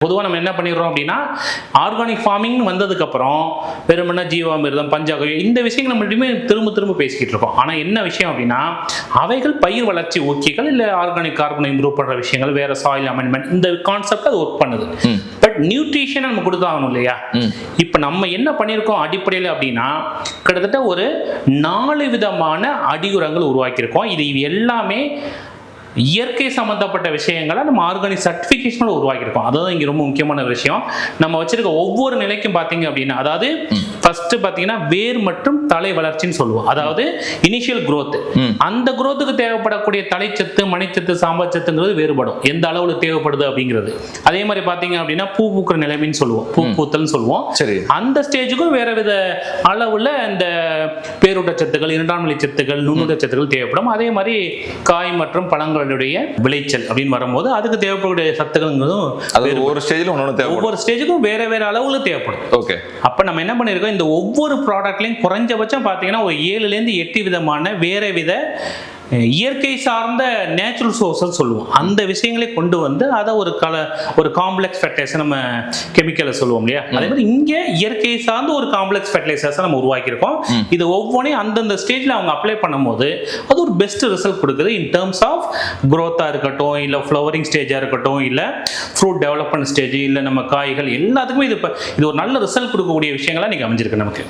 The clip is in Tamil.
பொதுவாக நம்ம என்ன பண்ணிடுறோம் அப்படின்னா ஆர்கானிக் ஃபார்மிங் வந்ததுக்கப்புறம் வெறுமனா ஜீவாமிர்தம் பஞ்சாகரம் இந்த விஷயங்கள் நம்மளுமே திரும்ப திரும்ப பேசிக்கிட்டு இருக்கோம். ஆனால் என்ன விஷயம் அப்படின்னா அவைகள் பயிர் வளர்ச்சி ஊக்கிகள் இல்லை ஆர்கானிக் கார்பனை இம்ப்ரூவ் பண்ணுற விஷயங்கள் வேற சாயில் அமெண்ட்மெண்ட் இந்த கான்செப்ட் அது ஒர்க் பண்ணுது. பட் நியூட்ரிஷன் நம்ம கொடுத்தாகணும் இல்லையா? இப்போ நம்ம என்ன பண்ணியிருக்கோம் அடிப்படையில் அப்படின்னா கிட்டத்தட்ட ஒரு 4 விதமான அடியுரங்கள் உருவாக்கியிருக்கோம். இது எல்லாமே இயற்கை சம்பந்தப்பட்ட விஷயங்களை நம்ம ஆர்கானிக் சர்டிஃபிகேஷனோட உருவாக்கியிருக்கோம். அதுதான் இங்கே ரொம்ப முக்கியமான விஷயம். நம்ம வச்சிருக்க ஒவ்வொரு நிலைக்கும் பார்த்தீங்க அப்படின்னா அதாவது ஃபர்ஸ்ட் பார்த்தீங்கன்னா வேர் மற்றும் தலை வளர்ச்சின்னு சொல்லுவோம். அதாவது இனிஷியல் growth. அந்த growthக்கு தேவைப்படக்கூடிய தலைச்சத்து மணிச்சத்து சாம்பார் சத்துங்கிறது வேறுபடும் எந்த அளவுல தேவைப்படுது அப்படிங்கிறது. அதே மாதிரி பார்த்தீங்க அப்படின்னா பூ பூக்கிற நிலைமைன்னு சொல்லுவோம், பூ பூத்தல்னு சொல்லுவோம். அந்த ஸ்டேஜுக்கும் வேற வித அளவுல இந்த பேரூட்டச்சத்துக்கள் இரண்டாம் நிலை சத்துக்கள் நுண்ணுடச்சத்துக்கள் தேவைப்படும். அதே மாதிரி காய் மற்றும் பழங்களுடைய விளைச்சல் அப்படின்னு வரும்போது அதுக்கு தேவைப்படக்கூடிய சத்துக்களுங்கிறதும் ஒவ்வொரு ஸ்டேஜுக்கும் வேற வேற அளவுல தேவைப்படும். அப்ப நம்ம என்ன பண்ணிருக்கோம், இந்த ஒவ்வொரு ப்ராடக்ட்லையும் குறைஞ்சபட்சம் பார்த்தீங்கன்னா ஒரு 7லேருந்து 8 விதமான வேற வித இயற்கை சார்ந்த நேச்சுரல் சோர்ஸஸ் சொல்லுவோம். அந்த விஷயங்களை கொண்டு வந்து அதை ஒரு காம்ப்ளெக்ஸ் ஃபெர்டிலைசர் நம்ம கெமிக்கலை சொல்லுவோம் இல்லையா? அதே மாதிரி இங்கே இயற்கை சார்ந்த ஒரு காம்ப்ளெக்ஸ் ஃபெர்டிலைசர்ஸை நம்ம உருவாக்கியிருக்கோம். இது ஒவ்வொன்றையும் அந்தந்த ஸ்டேஜில் அவங்க அப்ளை பண்ணும்போது அது ஒரு பெஸ்ட் ரிசல்ட் கொடுக்குது. இன் டேர்ம்ஸ் ஆஃப் க்ரோத்தாக இருக்கட்டும், இல்லை ஃப்ளவரிங் ஸ்டேஜாக இருக்கட்டும், இல்லை ஃப்ரூட் டெவலப்மெண்ட் ஸ்டேஜ், இல்லை நம்ம காய்கள் எல்லாத்துக்குமே இது ஒரு நல்ல ரிசல்ட் கொடுக்கக்கூடிய விஷயங்களாக இன்றைக்கி அமைஞ்சிருக்கு நமக்கு.